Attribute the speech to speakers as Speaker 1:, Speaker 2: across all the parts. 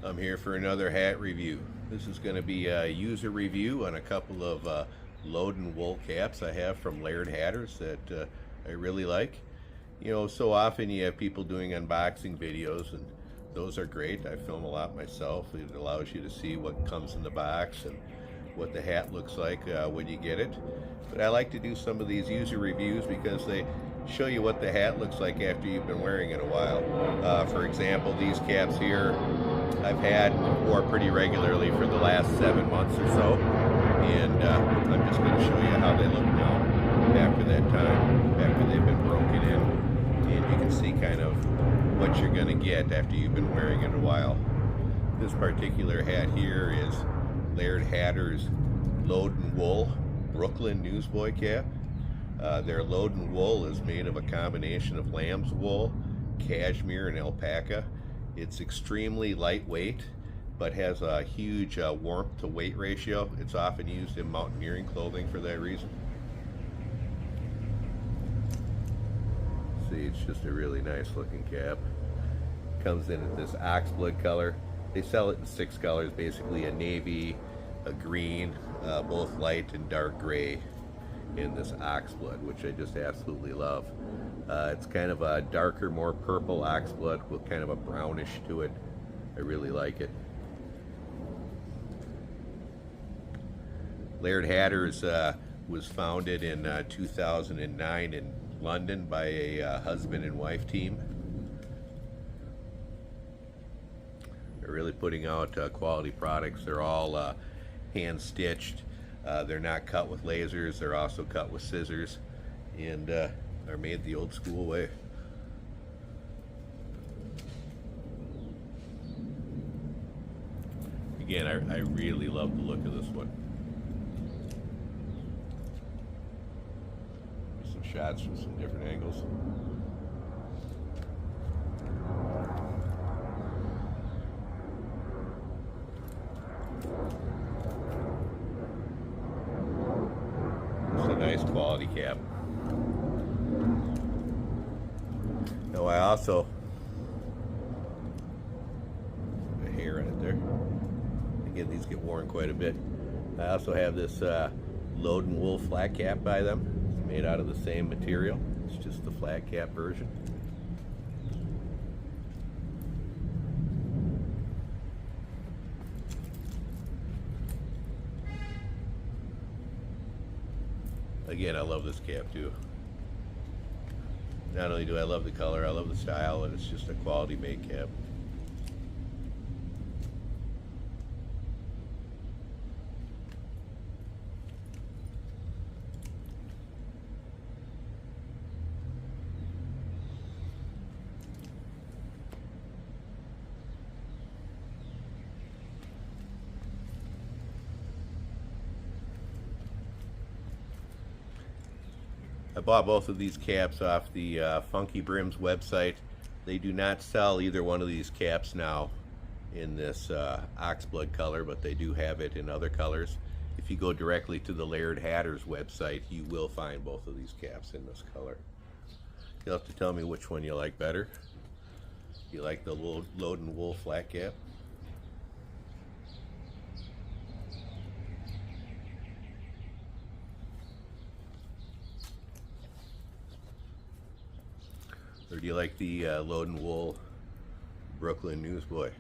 Speaker 1: I'm here for another hat review. This is going to be a user review on a couple of Loden wool caps I have from Laird Hatters that I really like. You know, so often you have people doing unboxing videos, and those are great. I film a lot myself. It allows you to see what comes in the box and what the hat looks like when you get it. But I like to do some of these user reviews because they show you what the hat looks like after you've been wearing it a while. For example, these caps here I've had wore pretty regularly for the last 7 months or so, and I'm just going to show you how they look now after that time, after they've been broken in, and you can see kind of what you're going to get after you've been wearing it a while. This particular hat here is Laird Hatters Loden Wool Brooklyn Newsboy cap. Their Loden wool is made of a combination of lamb's wool, cashmere, and alpaca. It's extremely lightweight, but has a huge warmth to weight ratio. It's often used in mountaineering clothing for that reason. See, it's just a really nice looking cap. Comes in this oxblood color. They sell it in 6 colors, basically a navy, a green, both light and dark gray, in this oxblood, which I just absolutely love. It's kind of a darker, more purple oxblood with kind of a brownish to it. I really like it. Laird Hatters was founded in 2009 in London by a husband and wife team. They're really putting out quality products. They're all hand stitched. They're not cut with lasers. They're also cut with scissors, and are made the old school way. Again, I really love the look of this one. Some shots from some different angles. It's a nice quality cap. Now I also, a hair in it there. Again, these get worn quite a bit. I also have this Loden wool flat cap by them. It's made out of the same material. It's just the flat cap version. Again, I love this cap too. Not only do I love the color, I love the style, and it's just a quality made cap. I bought both of these caps off the Funky Brims website. They do not sell either one of these caps now in this oxblood color, but they do have it in other colors. If you go directly to the Laird Hatters website, you will find both of these caps in this color. You'll have to tell me which one you like better. You like the Loden wool flat cap? Or do you like the Loden wool Brooklyn Newsboy?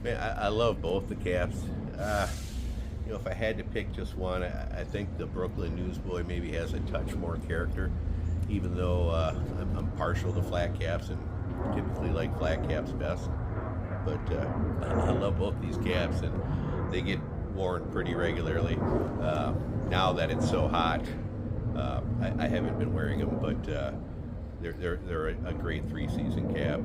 Speaker 1: Man, I love both the caps. You know, if I had to pick just one, I think the Brooklyn Newsboy maybe has a touch more character, even though I'm partial to flat caps and typically like flat caps best. But I love both these caps, and they get worn pretty regularly. Now that it's so hot, I haven't been wearing them, but they're a great 3-season cap.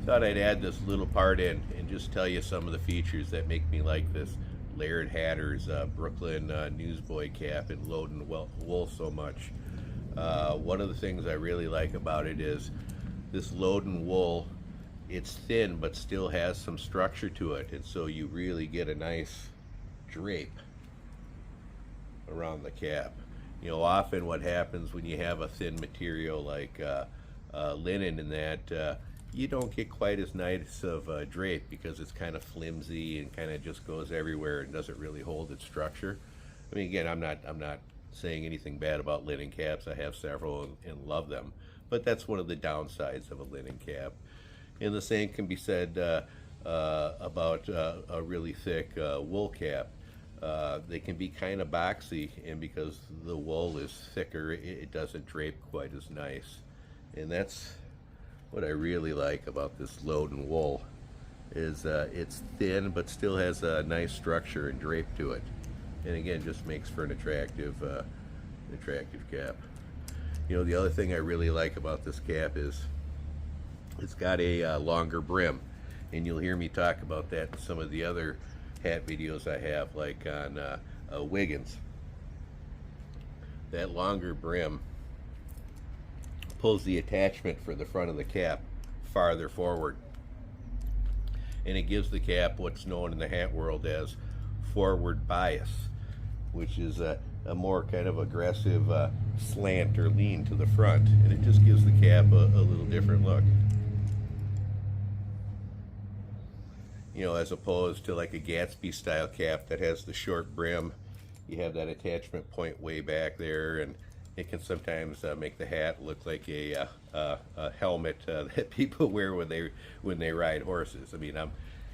Speaker 1: Thought I'd add this little part in and just tell you some of the features that make me like this Laird Hatters Brooklyn Newsboy cap in Loden wool so much. One of the things I really like about it is this Loden wool. It's thin but still has some structure to it, and so you really get a nice drape around the cap. You know, often what happens when you have a thin material like linen in that, you don't get quite as nice of a drape because it's kind of flimsy and kind of just goes everywhere and doesn't really hold its structure. I mean, again, I'm not saying anything bad about linen caps. I have several and love them, but that's one of the downsides of a linen cap. And the same can be said about a really thick wool cap. They can be kind of boxy, and because the wool is thicker, it doesn't drape quite as nice. And that's what I really like about this Loden wool, is it's thin but still has a nice structure and drape to it. And again, just makes for an attractive cap. You know, the other thing I really like about this cap is it's got a longer brim, and you'll hear me talk about that in some of the other hat videos I have, like on Wiggins. That longer brim pulls the attachment for the front of the cap farther forward, and it gives the cap what's known in the hat world as forward bias, which is a more kind of aggressive slant or lean to the front, and it just gives the cap a little different look. You know, as opposed to like a Gatsby style cap that has the short brim, you have that attachment point way back there, and it can sometimes make the hat look like a helmet that people wear when they ride horses. I mean,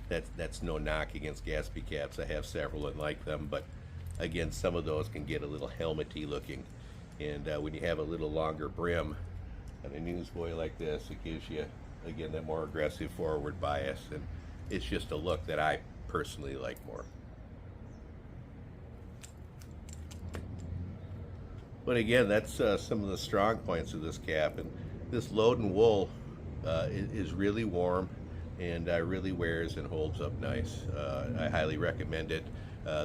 Speaker 1: that's no knock against Gatsby caps. I have several and like them, but again, some of those can get a little helmety looking, and when you have a little longer brim on a newsboy like this, it gives you, again, that more aggressive forward bias, and it's just a look that I personally like more. But again, that's some of the strong points of this cap. And this Loden wool is really warm and really wears and holds up nice. I highly recommend it.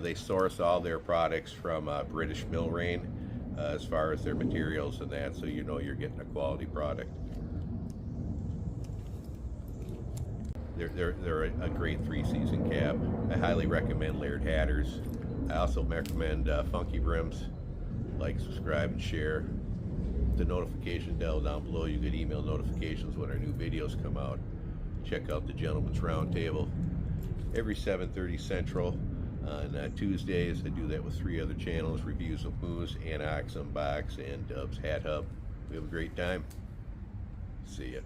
Speaker 1: They source all their products from British mill rain as far as their materials and that, so you know you're getting a quality product. They're a great 3-season cap. I highly recommend Laird Hatters. I also recommend Funky Brims. Like, subscribe, and share. The notification bell down below. You get email notifications when our new videos come out. Check out the Gentleman's Roundtable every 7:30 Central on Tuesdays. I do that with 3 other channels: Reviews of Moose, Anox Unbox, and Dub's Hat Hub. We have a great time. See ya.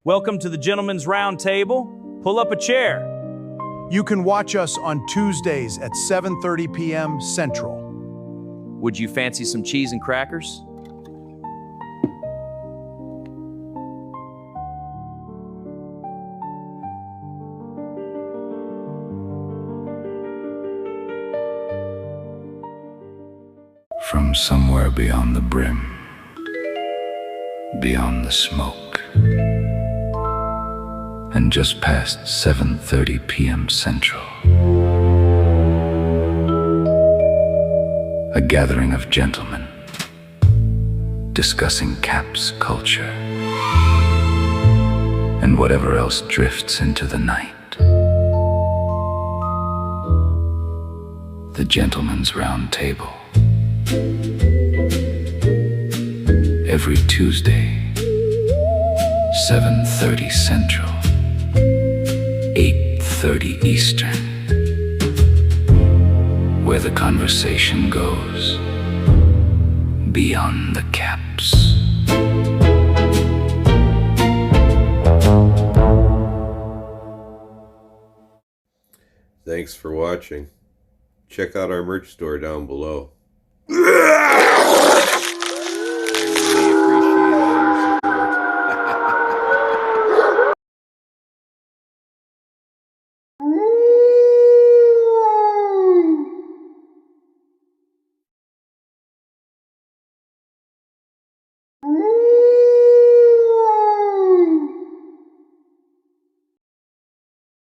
Speaker 2: Welcome to the Gentleman's Roundtable. Pull up a chair.
Speaker 3: You can watch us on Tuesdays at 7:30 p.m. Central.
Speaker 2: Would you fancy some cheese and crackers?
Speaker 4: From somewhere beyond the brim, beyond the smoke, and just past 7:30 p.m. Central, a gathering of gentlemen discussing Cap's culture and whatever else drifts into the night. The Gentleman's Roundtable. Every Tuesday, 7:30 Central, 8:30 Eastern, where the conversation goes beyond the caps.
Speaker 1: Thanks for watching. Check out our merch store down below.